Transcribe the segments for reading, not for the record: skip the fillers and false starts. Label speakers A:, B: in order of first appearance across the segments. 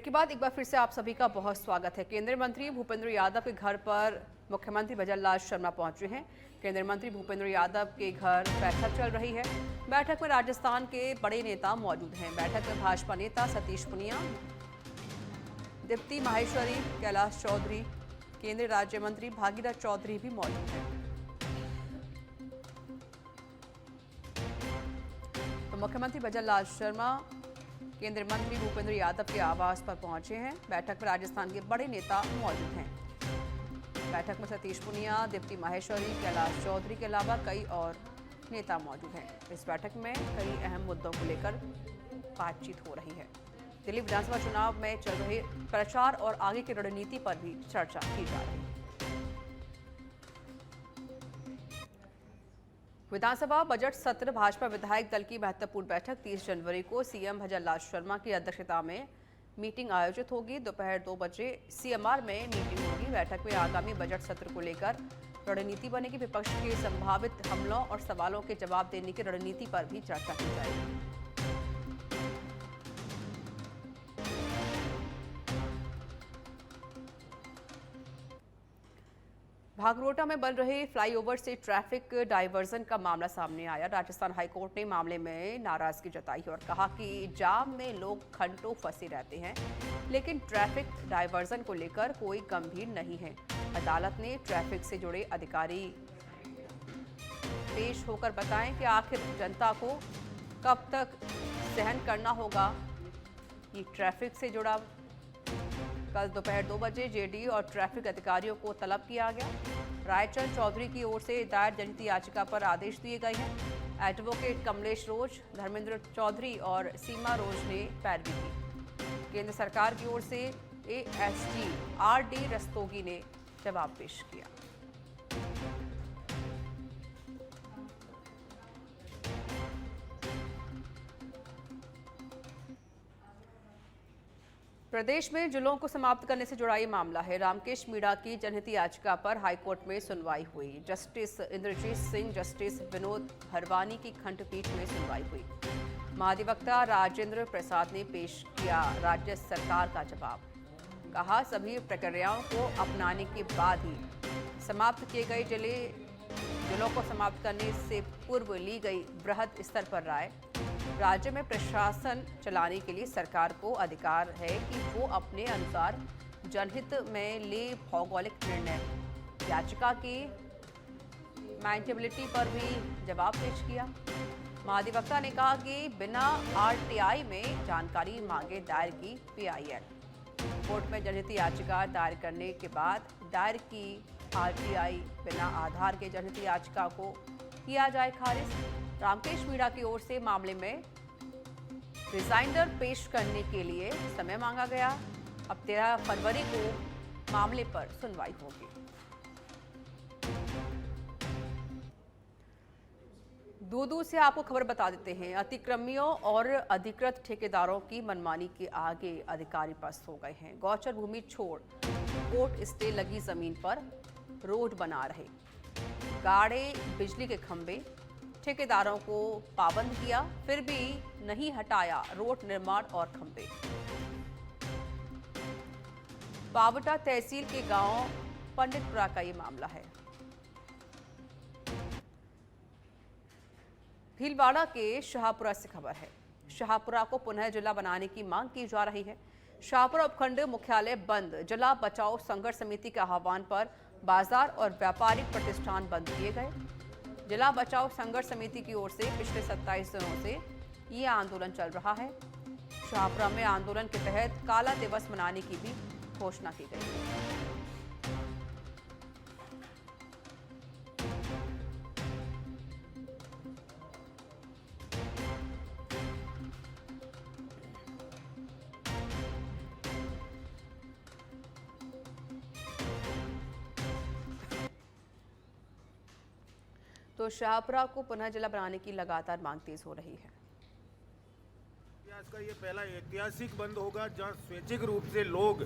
A: Break के बाद एक बार फिर से आप सभी का बहुत स्वागत है। केंद्रीय मंत्री भूपेंद्र यादव के घर पर मुख्यमंत्री भजनलाल शर्मा पहुंचे हैं। केंद्रीय मंत्री भूपेंद्र यादव के घर बैठक चल रही है। बैठक में राजस्थान के बड़े नेता मौजूद हैं। बैठक में भाजपा नेता सतीश पूनिया, दीप्ति माहेश्वरी, कैलाश चौधरी, केंद्रीय राज्य मंत्री भागीरथ चौधरी भी मौजूद हैं। तो मुख्यमंत्री भजनलाल शर्मा केंद्रीय मंत्री भूपेंद्र यादव के आवास पर पहुंचे हैं। बैठक में राजस्थान के बड़े नेता मौजूद हैं। बैठक में सतीश पूनिया, दीप्ति माहेश्वरी, कैलाश चौधरी के अलावा कई और नेता मौजूद हैं। इस बैठक में कई अहम मुद्दों को लेकर बातचीत हो रही है। दिल्ली विधानसभा चुनाव में चल रहे प्रचार और आगे की रणनीति पर भी चर्चा की जा रही है। विधानसभा बजट सत्र भाजपा विधायक दल की महत्वपूर्ण बैठक 30 जनवरी को सीएम भजनलाल शर्मा की अध्यक्षता में मीटिंग आयोजित होगी। दोपहर 2 बजे सीएमआर में मीटिंग होगी। बैठक में आगामी बजट सत्र को लेकर रणनीति बनेगी। विपक्ष के संभावित हमलों और सवालों के जवाब देने की रणनीति पर भी चर्चा की जाएगी। भागरोटा में बन रहे फ्लाईओवर से ट्रैफिक डायवर्जन का मामला सामने आया। राजस्थान हाईकोर्ट ने मामले में नाराजगी जताई और कहा कि जाम में लोग घंटों फंसे रहते हैं, लेकिन ट्रैफिक डायवर्जन को लेकर कोई गंभीर नहीं है। अदालत ने ट्रैफिक से जुड़े अधिकारी पेश होकर बताएं कि आखिर जनता को कब तक सहन करना होगा ये ट्रैफिक से जुड़ा। कल दोपहर 2 बजे जेडी और ट्रैफिक अधिकारियों को तलब किया गया। रायचंद चौधरी की ओर से दायर जनहित याचिका पर आदेश दिए गए हैं। एडवोकेट कमलेश रोज, धर्मेंद्र चौधरी और सीमा रोज ने पैरवी की। केंद्र सरकार की ओर से एएसटी आरडी रस्तोगी ने जवाब पेश किया। प्रदेश में जुल्मों को समाप्त करने से जुड़ा ये मामला है। रामकेश मीणा की जनहित याचिका पर हाईकोर्ट में सुनवाई हुई। जस्टिस इंद्रजीत सिंह, जस्टिस विनोद हरवानी की खंडपीठ में सुनवाई हुई। महाधिवक्ता राजेंद्र प्रसाद ने पेश किया राज्य सरकार का जवाब। कहा सभी प्रक्रियाओं को अपनाने के बाद ही समाप्त किए गए जुल्मों को समाप्त करने से पूर्व ली गई बृहद स्तर पर राय। राज्य में प्रशासन चलाने के लिए सरकार को अधिकार है कि वो अपने अनुसार जनहित में ले भौगोलिक निर्णय। याचिका की मैनेजेबिलिटी पर भी जवाब पेश किया। महाधिवक्ता ने कहा कि बिना आरटीआई में जानकारी मांगे दायर की पीआईएल। कोर्ट में जनहित याचिका दायर करने के बाद दायर की आरटीआई बिना आधार के जनहित याचिका को किया जाए खारिज। रामकेश मीणा की ओर से मामले में रिजाइंडर पेश करने के लिए समय मांगा गया। अब 13 फरवरी को मामले पर सुनवाई होगी। दूर से आपको खबर बता देते हैं। अतिक्रमियों और अधिकृत ठेकेदारों की मनमानी के आगे अधिकारी पस्त हो गए हैं। गौचर भूमि छोड़ कोर्ट स्टे लगी जमीन पर रोड बना रहे, गाड़े बिजली के खंभे, ठेकेदारों को पाबंद किया, फिर भी नहीं हटाया रोड निर्माण और खंभे। पावटा तहसील के गांव पंडितपुरा का ये मामला है। भीलवाड़ा के शाहपुरा से खबर है। शाहपुरा को पुनः जिला बनाने की मांग की जा रही है। शाहपुरा उपखंड मुख्यालय बंद। जिला बचाओ संघर्ष समिति के आह्वान पर बाजार और व्यापारिक प्रतिष्ठान बंद किए गए। जिला बचाओ संघर्ष समिति की ओर से पिछले 27 दिनों से ये आंदोलन चल रहा है। शाहपुरा में आंदोलन के तहत काला दिवस मनाने की भी घोषणा की गई है। तो शाहपुरा को पुनः जिला बनाने की लगातार मांग तेज हो रही है।
B: इतिहास का ये पहला ऐतिहासिक बंद होगा जहां स्वैच्छिक रूप से लोग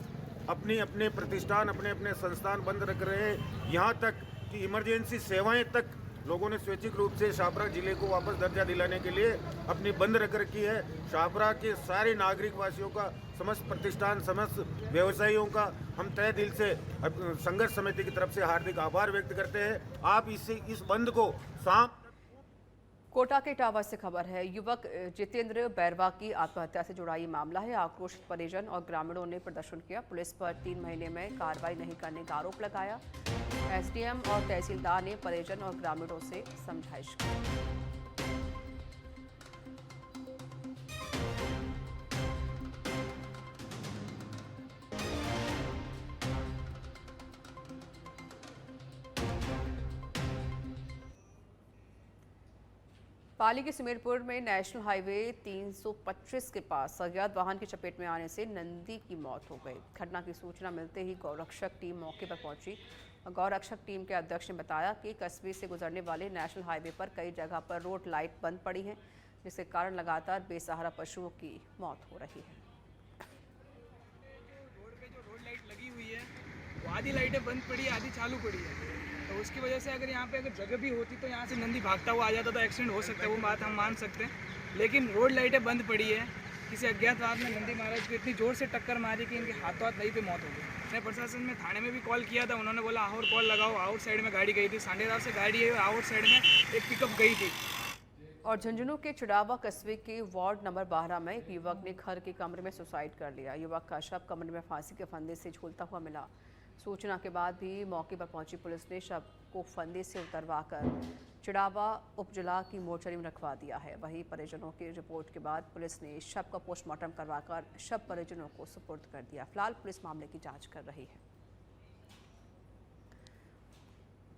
B: अपने अपने प्रतिष्ठान, अपने अपने संस्थान बंद रख रहे हैं। यहाँ तक कि इमरजेंसी सेवाएं तक लोगों ने स्वैच्छिक रूप से शाहपुरा जिले को वापस दर्जा दिलाने के लिए अपनी बंद रख रखी है। शाहपुरा के सारे नागरिक वासियों का, समस्त प्रतिष्ठान, समस्त व्यवसायियों का हम तहे दिल से संघर्ष समिति की तरफ से हार्दिक आभार व्यक्त करते हैं। आप इस बंद को शाम
A: कोटा के इटावा से खबर है। युवक जितेंद्र बैरवा की आत्महत्या से जुड़ा ये मामला है। आक्रोशित परिजन और ग्रामीणों ने प्रदर्शन किया। पुलिस पर 3 महीने में कार्रवाई नहीं करने का आरोप लगाया। एसडीएम और तहसीलदार ने परिजन और ग्रामीणों से समझाइश की। पाली के सुमेरपुर में नेशनल हाईवे 325 के पास अज्ञात वाहन की चपेट में आने से नंदी की मौत हो गई। घटना की सूचना मिलते ही गौरक्षक टीम मौके पर पहुंची। गौरक्षक टीम के अध्यक्ष ने बताया कि कस्बे से गुजरने वाले नेशनल हाईवे पर कई जगह पर रोड लाइट बंद पड़ी है, जिसके कारण लगातार बेसहारा पशुओं की मौत हो रही है।
C: रोड पे जो रोड लाइट लगी हुई है वो आधी लाइटें बंद पड़ी है, आधी चालू पड़ी है। तो उसकी वजह से अगर यहाँ पे अगर जगह भी होती तो यहाँ से नंदी भागता हुआ आ जाता तो एक्सीडेंट हो सकता है, वो बात हम मान सकते हैं। लेकिन रोड लाइटें बंद पड़ी है। किसी अज्ञात वाहन ने नंदी महाराज को इतनी ज़ोर से टक्कर मारी कि इनके हाथों हाथ वहीं पे मौत हो गई। मैं प्रशासन में थाने में भी कॉल किया था, उन्होंने बोला आउट कॉल लगाओ। आउट साइड में गाड़ी गई थी, सांडेदार से गाड़ी है, आउट साइड में एक पिकअप गई थी।
A: और झुंझुनू के चिड़ावा कस्बे के वार्ड नंबर 12 में एक युवक ने घर के कमरे में सुसाइड कर लिया। युवक का शव कमरे में फांसी के फंदे से झूलता हुआ मिला। सूचना के बाद भी मौके पर पहुंची पुलिस ने शव को फंदे से उतरवाकर चिड़ावा उपजिला की मोर्चरी में रखवा दिया है। वहीं परिजनों की रिपोर्ट के बाद पुलिस ने शव का पोस्टमार्टम करवाकर शव परिजनों को सुपुर्द कर दिया। फिलहाल पुलिस मामले की जांच कर रही है।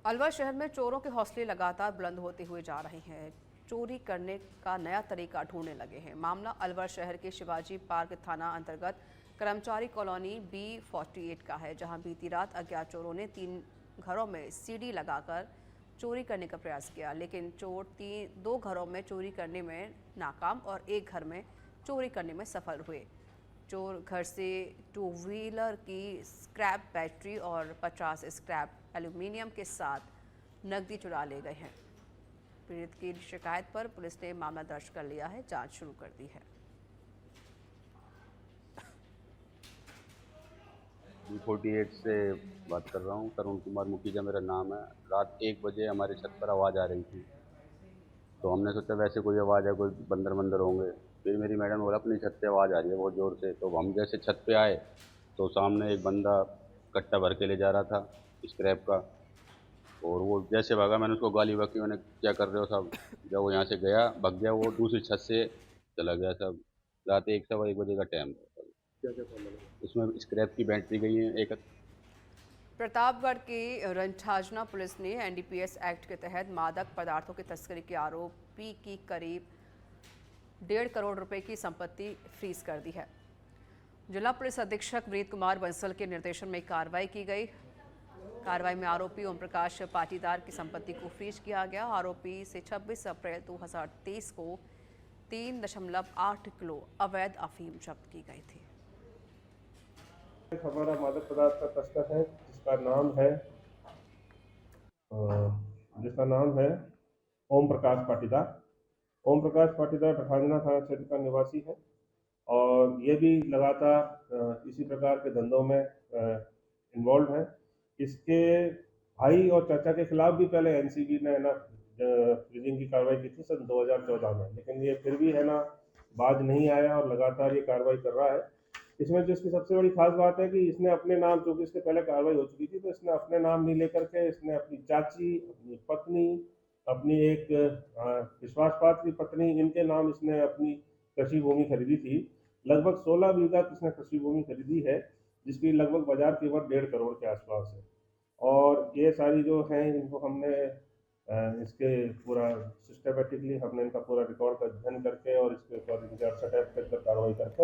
A: अलवर शहर में चोरों के हौसले लगातार बुलंद होते हुए जा रहे हैं। चोरी करने का नया तरीका ढूंढने लगे हैं। मामला अलवर शहर के शिवाजी पार्क थाना अंतर्गत कर्मचारी कॉलोनी B48 का है, जहां बीती रात अज्ञात चोरों ने 3 घरों में सीढ़ी लगाकर चोरी करने का प्रयास किया, लेकिन चोर 2 घरों में चोरी करने में नाकाम और एक घर में चोरी करने में सफल हुए। चोर घर से 2 व्हीलर की स्क्रैप बैटरी और 50 स्क्रैप एल्यूमिनियम के साथ नकदी चुरा ले गए हैं। पीड़ित की शिकायत पर पुलिस ने मामला दर्ज कर लिया है, जांच शुरू कर दी है।
D: B48 से बात कर रहा हूँ। तरुण कुमार मुखीजा मेरा नाम है। रात 1 बजे हमारे छत पर आवाज़ आ रही थी, तो हमने सोचा वैसे कोई आवाज़ है, कोई बंदर होंगे। फिर मेरी मैडम बोला अपनी छत से आवाज़ आ रही है बहुत ज़ोर से। तो हम जैसे छत पे आए तो सामने एक बंदा कट्टा भर के ले जा रहा था स्क्रैप का, और वो जैसे भागा मैंने उसको गाली बकी, मैंने क्या कर रहे हो साहब। जब वो यहाँ से गया भाग गया, वो दूसरी छत से चला गया साहब। रात 1 बजे का टाइम था। इसमें स्क्रैप की बैटरी गई है एक।
A: प्रतापगढ़ के रंठाजना पुलिस ने NDPS एक्ट के तहत मादक पदार्थों की तस्करी के आरोपी की करीब 1.5 करोड़ रुपए की संपत्ति फ्रीज कर दी है। जिला पुलिस अधीक्षक वृत कुमार बंसल के निर्देशन में कार्रवाई की गई। कार्रवाई में आरोपी ओम प्रकाश पाटीदार की संपत्ति को फ्रीज किया गया। आरोपी से 26 अप्रैल 2023 को 3.8 किलो अवैध अफीम जब्त की गई थी।
E: हमारा मादक पदार्थ का तस्कर है जिसका नाम है ओम प्रकाश पाटीदार। ओम प्रकाश पाटीदार रंठाजना थाना क्षेत्र का निवासी है और ये भी लगातार इसी प्रकार के धंधों में इन्वॉल्व है। इसके भाई और चाचा के खिलाफ भी पहले NCB ने फ्रीजिंग की कार्रवाई की थी सन 2014 में, लेकिन ये फिर भी बाज नहीं आया और लगातार ये कार्रवाई कर रहा है। इसमें जो इसकी सबसे बड़ी खास बात है कि इसने अपने नाम, चूंकि इसके पहले कार्रवाई हो चुकी थी, तो इसने अपने नाम नहीं लेकर के इसने अपनी चाची, अपनी पत्नी, अपनी एक विश्वास पात्र पत्नी, इनके नाम इसने अपनी कृषि भूमि खरीदी थी। लगभग 16 बीघा इसने कृषि भूमि खरीदी है, जिसकी लगभग बाजार कीमत 1.5 करोड़ के आसपास है। और ये सारी जो हैं इनको हमने इसके पूरा सिस्टमेटिकली हमने इनका पूरा रिकॉर्ड का अध्ययन करके और इसके ऊपर इनके 68 तक कार्रवाई करके